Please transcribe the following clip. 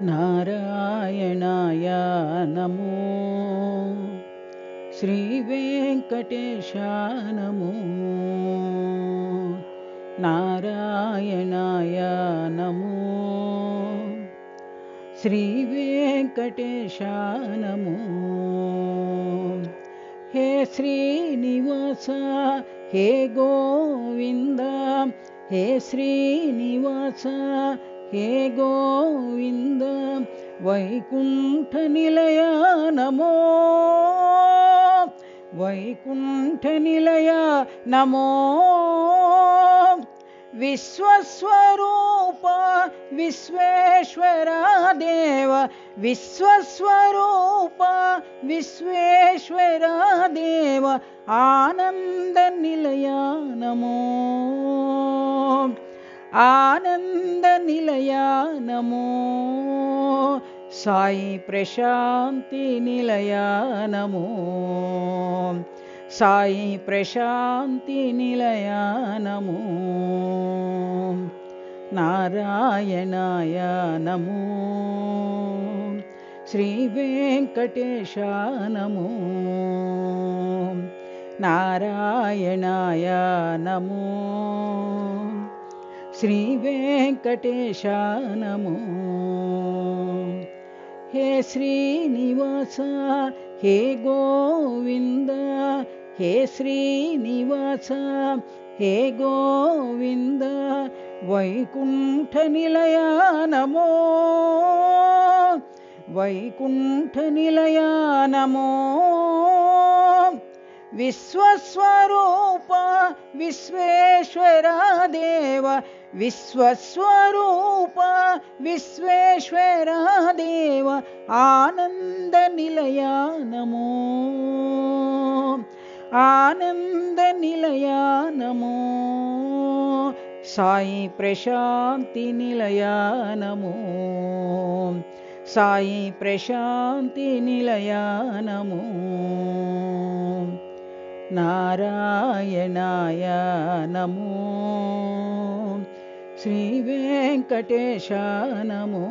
నారాయణాయ నమో శ్రీ వెంకటేశాయ నమో నారాయణాయ నమో శ్రీ వెంకటేశాయ నమో హే శ్రీనివాస హే గోవింద హే శ్రీనివాస హే గోవింద వైకుంఠ నిలయ నమో వైకుంఠ నిలయ నమో విశ్వస్వరూప విశ్వేశ్వర దేవ విశ్వస్వరూప విశ్వేశ్వర దేవ ఆనంద నిలయ నమో ఆనంద నిలయ నమో సాయి ప్రశాంతి నిలయ నమో సాయి ప్రశాంతి నిలయ నమో నారాయణాయ నమో శ్రీ వెంకటేశాయ నమో నారాయణాయ నమో శ్రీ వెంకటేశాయ నమో హే శ్రీనివాస హే గోవింద హే శ్రీనివాస హే గోవింద వైకుంఠ నిలయ నమో వైకుంఠ నిలయ నమో విశ్వస్వరూప విశ్వేశ్వర దేవ విశ్వస్వరూప విశ్వేశ్వర దేవ ఆనంద నిలయ నమో ఆనంద నిలయ నమో సాయి ప్రశాంతి నిలయ నమో సాయి ప్రశాంతి నిలయ నమో నారాయణాయ నమో శ్రీ వెంకటేశాయ నమో